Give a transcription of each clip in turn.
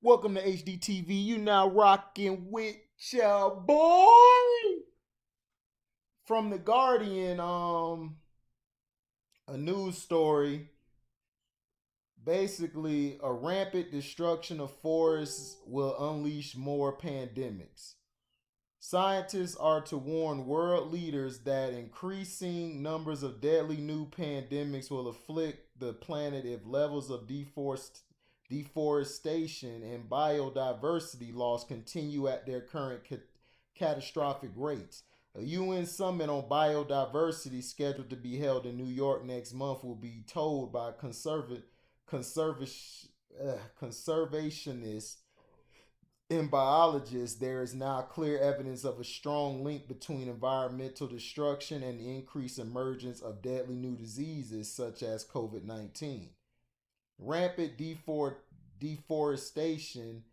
Welcome to HDTV. You now rocking with your boy from the Guardian. A news story. Basically, a rampant destruction of forests will unleash more pandemics. Scientists are to warn world leaders that increasing numbers of deadly new pandemics will afflict the planet if levels of deforestation and biodiversity loss continue at their current catastrophic rates. A UN summit on biodiversity scheduled to be held in New York next month will be told by conserv- conservationists in biologists, there is now clear evidence of a strong link between environmental destruction and the increased emergence of deadly new diseases such as COVID 19. Rampant deforestation,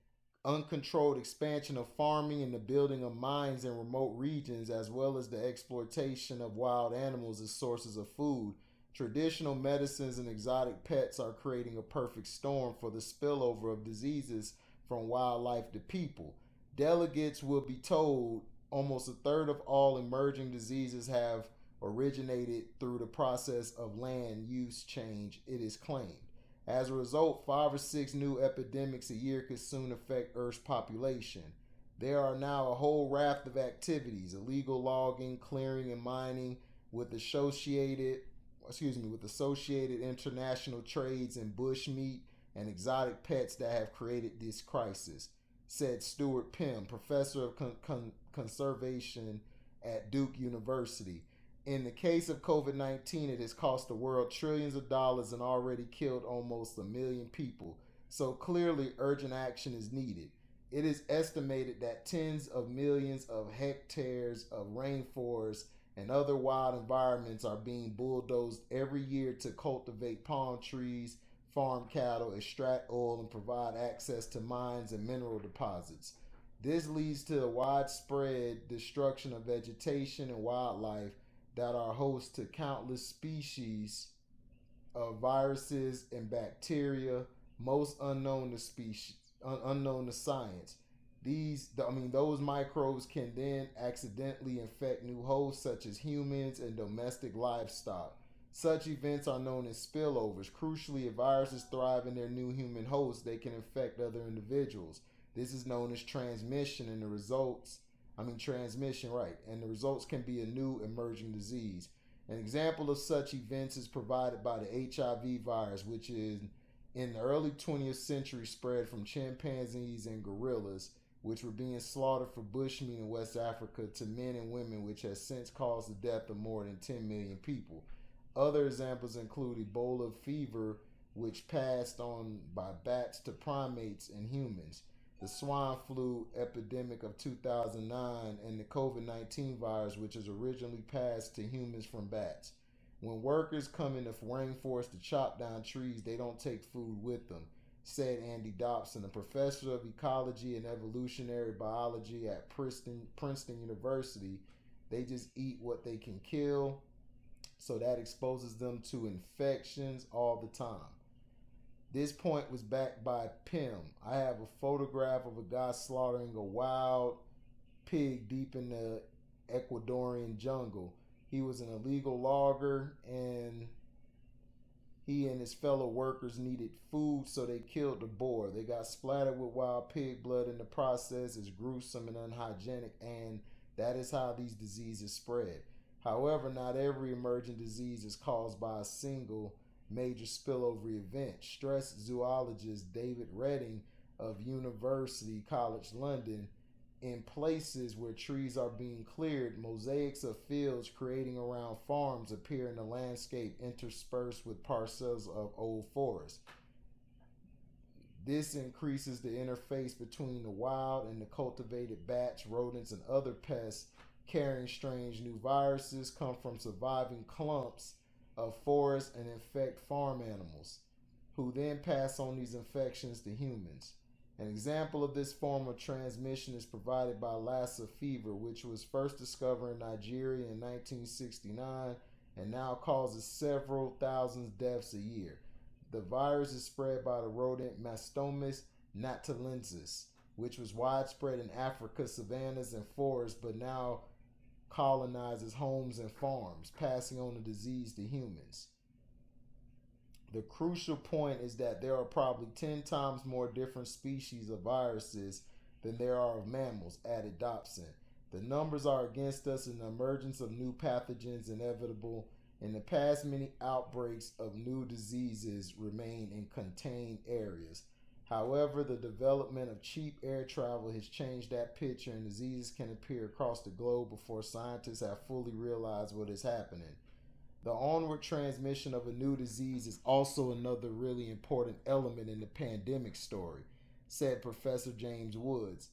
uncontrolled expansion of farming, and the building of mines in remote regions, as well as the exploitation of wild animals as sources of food, traditional medicines, and exotic pets are creating a perfect storm for the spillover of diseases from wildlife to people. Delegates will be told almost a third of all emerging diseases have originated through the process of land use change, it is claimed. As a result, 5 or 6 new epidemics a year could soon affect Earth's population. There are now a whole raft of activities: illegal logging, clearing, and mining, with associated international trades in bushmeat and exotic pets that have created this crisis, said Stuart Pym, professor of conservation at Duke University. In the case of COVID 19, it has cost the world trillions of dollars and already killed almost 1 million people. So clearly, urgent action is needed. It is estimated that tens of millions of hectares of rainforests and other wild environments are being bulldozed every year to cultivate palm trees, farm cattle, extract oil, and provide access to mines and mineral deposits. This leads to the widespread destruction of vegetation and wildlife that are host to countless species of viruses and bacteria, most unknown to unknown to science. Those microbes can then accidentally infect new hosts such as humans and domestic livestock. Such events are known as spillovers. Crucially, if viruses thrive in their new human hosts, they can infect other individuals. This is known as transmission, and the results, transmission, right? And the results can be a new emerging disease. An example of such events is provided by the HIV virus, which is in the early 20th century spread from chimpanzees and gorillas, which were being slaughtered for bushmeat in West Africa, to men and women, which has since caused the death of more than 10 million people. Other examples include Ebola fever, which passed on by bats to primates and humans, the swine flu epidemic of 2009, and the COVID 19 virus, which is originally passed to humans from bats. When workers come in the rainforest to chop down trees, they don't take food with them, said Andy Dobson, a professor of ecology and evolutionary biology at Princeton University. They just eat what they can kill, so that exposes them to infections all the time. This point was backed by Pym. I have a photograph of a guy slaughtering a wild pig deep in the Ecuadorian jungle. He was an illegal logger, and he and his fellow workers needed food, so they killed the boar. They got splattered with wild pig blood in the process. It's gruesome and unhygienic, and that is how these diseases spread. However, not every emergent disease is caused by a single major spillover event. Stress zoologist David Redding of University College London, in places where trees are being cleared, mosaics of fields creating around farms appear in the landscape interspersed with parcels of old forest. This increases the interface between the wild and the cultivated bats, rodents, and other pests carrying strange new viruses come from surviving clumps of forest and infect farm animals, who then pass on these infections to humans. An example of this form of transmission is provided by Lassa fever, which was first discovered in Nigeria in 1969 and now causes several thousand deaths a year. The virus is spread by the rodent Mastomys natalensis, which was widespread in Africa's savannas and forests, but now colonizes homes and farms, passing on the disease to humans. The crucial point is that there are probably 10 times more different species of viruses than there are of mammals, added Dobson. The numbers are against us, and the emergence of new pathogens inevitable. In the past, many outbreaks of new diseases remain in contained areas. However, the development of cheap air travel has changed that picture, and diseases can appear across the globe before scientists have fully realized what is happening. The onward transmission of a new disease is also another really important element in the pandemic story, said Professor James Woods,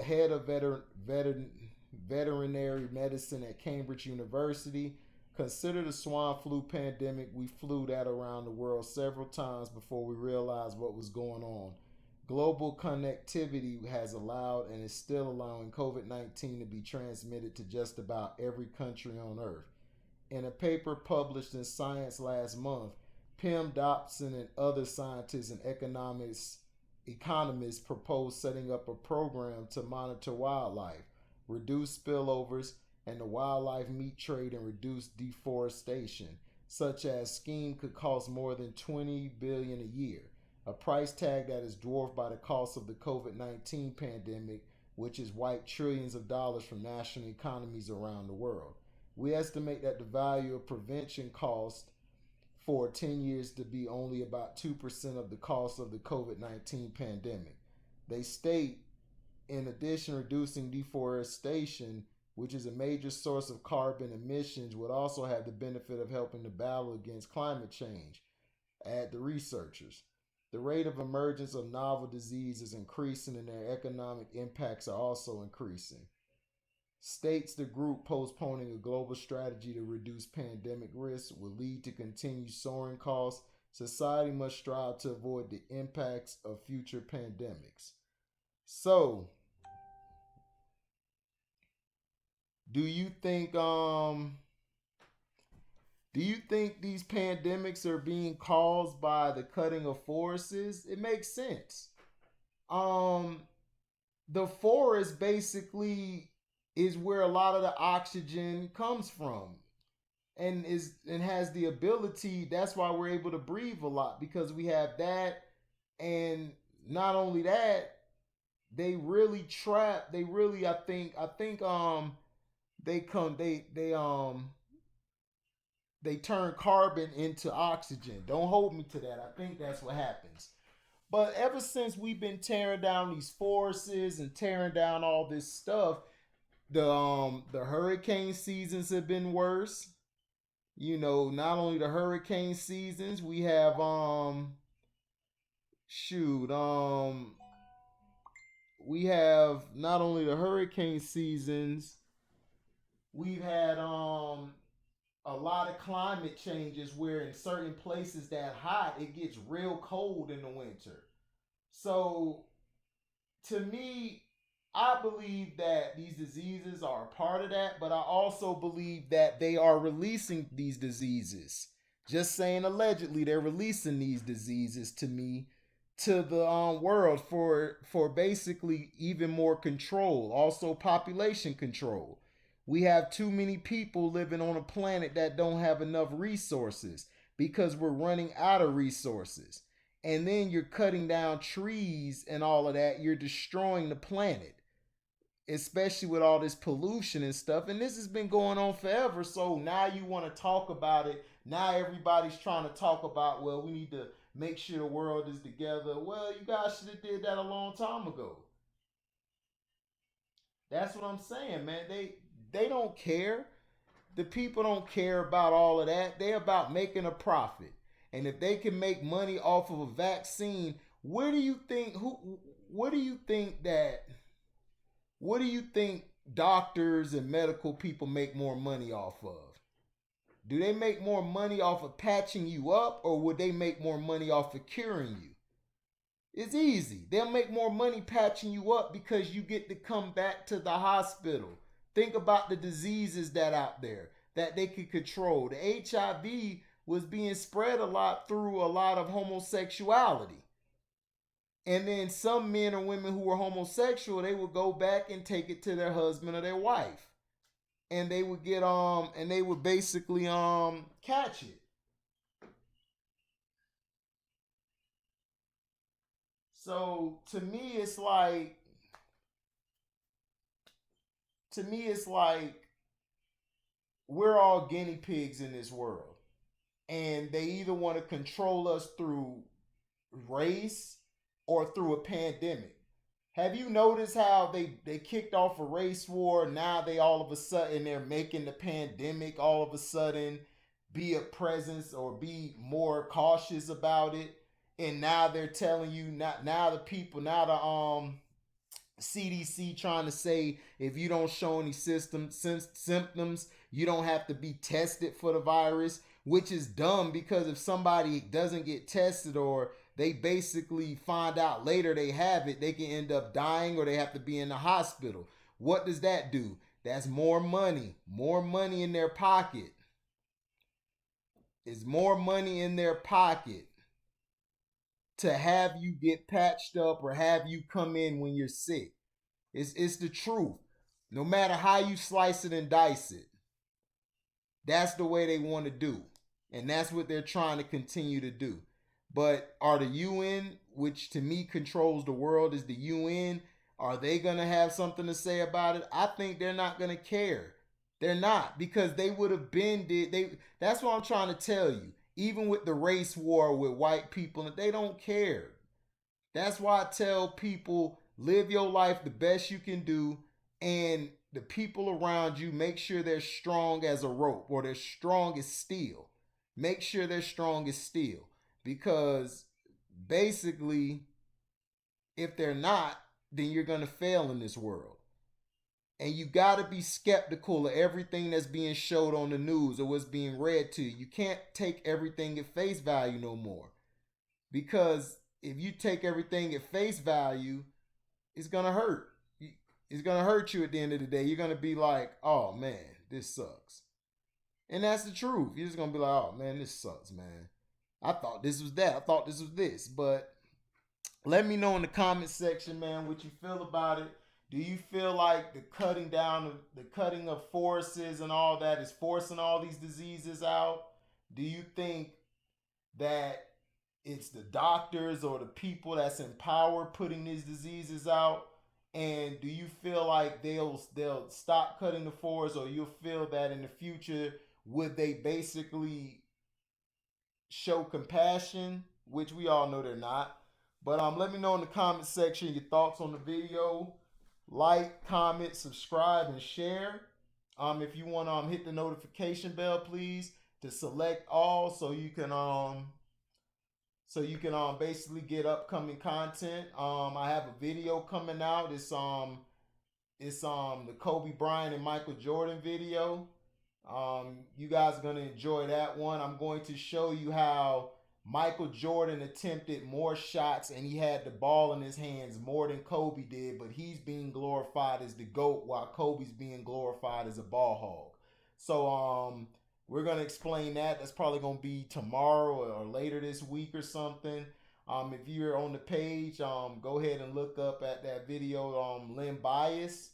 head of veterinary medicine at Cambridge University. Consider the swine flu pandemic. We flew that around the world several times before we realized what was going on. Global connectivity has allowed and is still allowing COVID-19 to be transmitted to just about every country on Earth. In a paper published in Science last month, Pim Dobson and other scientists and economists proposed setting up a program to monitor wildlife, reduce spillovers, and the wildlife meat trade and reduce deforestation. Such a scheme could cost more than $20 billion a year, a price tag that is dwarfed by the cost of the COVID-19 pandemic, which has wiped trillions of dollars from national economies around the world. We estimate that the value of prevention cost for 10 years to be only about 2% of the cost of the COVID-19 pandemic. They state, in addition, reducing deforestation, which is a major source of carbon emissions, would also have the benefit of helping to battle against climate change, add the researchers. The rate of emergence of novel diseases is increasing, and their economic impacts are also increasing. States the group postponing a global strategy to reduce pandemic risks will lead to continued soaring costs. Society must strive to avoid the impacts of future pandemics. So, do you think these pandemics are being caused by the cutting of forests? It makes sense. The forest basically is where a lot of the oxygen comes from, and has the ability. That's why we're able to breathe a lot, because we have that. And not only that, they really trap. They really, I think they turn carbon into oxygen. Don't hold me to that. I think that's what happens. But ever since we've been tearing down these forests and tearing down all this stuff, the hurricane seasons have been worse. You know, not only the hurricane seasons, we have we have not only the hurricane seasons, we've had a lot of climate changes where in certain places that hot, it gets real cold in the winter. So to me, I believe that these diseases are a part of that, but I also believe that they are releasing these diseases. Just saying, allegedly, they're releasing these diseases to me, to the world for basically even more control, also population control. We have too many people living on a planet that don't have enough resources because we're running out of resources. And then you're cutting down trees and all of that. You're destroying the planet, especially with all this pollution and stuff. And this has been going on forever. So now you want to talk about it. Now everybody's trying to talk about, well, we need to make sure the world is together. Well, you guys should have did that a long time ago. That's what I'm saying, man. They don't care. The people don't care about all of that. They're about making a profit. And if they can make money off of a vaccine, what do you think that what do you think doctors and medical people make more money off of? Do they make more money off of patching you up, or would they make more money off of curing you? It's easy. They'll make more money patching you up because you get to come back to the hospital. Think about the diseases that out there that they could control. The HIV was being spread a lot through a lot of homosexuality. And then some men or women who were homosexual, they would go back and take it to their husband or their wife. And they would get and they would basically catch it. So to me it's like we're all guinea pigs in this world. And they either want to control us through race or through a pandemic. Have you noticed how they kicked off a race war? Now they all of a sudden they're making the pandemic all of a sudden be a presence or be more cautious about it. And now they're telling you not now the people now the CDC trying to say if you don't show any symptoms, you don't have to be tested for the virus, which is dumb because if somebody doesn't get tested or they basically find out later they have it, they can end up dying or they have to be in the hospital. What does that do? That's more money in their pocket. It's more money in their pocket to have you get patched up or have you come in when you're sick. It's the truth. No matter how you slice it and dice it, that's the way they want to do. And that's what they're trying to continue to do. But are the UN, which to me controls the world, is the UN, are they going to have something to say about it? I think they're not going to care. They're not because they would have been did they that's what I'm trying to tell you. Even with the race war with white people, they don't care. That's why I tell people live your life the best you can do, and the people around you make sure they're strong as a rope or they're strong as steel. Make sure they're strong as steel because basically, if they're not, then you're going to fail in this world. And you got to be skeptical of everything that's being showed on the news or what's being read to you. You can't take everything at face value no more because if you take everything at face value, it's gonna hurt. It's gonna hurt you at the end of the day. You're gonna be like, oh man, this sucks. And that's the truth. You're just gonna be like, oh man, this sucks, man. I thought this was that. I thought this was this. But let me know in the comment section, man, what you feel about it. Do you feel like the cutting down, the cutting of forests and all that is forcing all these diseases out? Do you think that it's the doctors or the people that's in power putting these diseases out? And do you feel like they'll stop cutting the forests, or you'll feel that in the future would they basically show compassion, which we all know they're not? But let me know in the comment section your thoughts on the video. Like, comment, subscribe, and share. If you want to hit the notification bell, please, to select all so you can basically get upcoming content. I have a video coming out. It's the Kobe Bryant and Michael Jordan video. You guys are gonna enjoy that one. I'm going to show you how Michael Jordan attempted more shots and he had the ball in his hands more than Kobe did, but he's being glorified as the GOAT while Kobe's being glorified as a ball hog. So we're gonna explain that. That's probably gonna be tomorrow or later this week or something. If you're on the page, go ahead and look up at that video, Len Bias.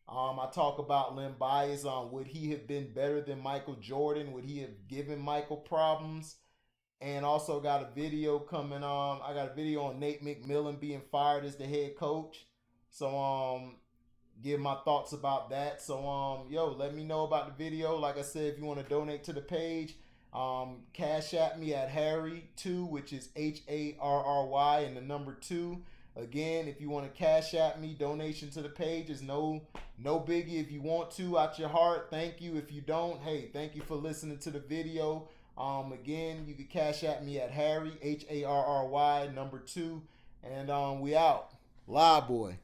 I talk about Len Bias. Would he have been better than Michael Jordan? Would he have given Michael problems? And also got a video coming on. I got a video on Nate McMillan being fired as the head coach. So give my thoughts about that. So let me know about the video. Like I said, if you want to donate to the page, cash at me at Harry2, which is HARRY and the number 2. Again, if you want to cash at me, donation to the page is no biggie. If you want to out your heart, thank you. If you don't, hey, thank you for listening to the video. Again, you can cash at me at Harry, HARRY, number 2. And we out. Live boy.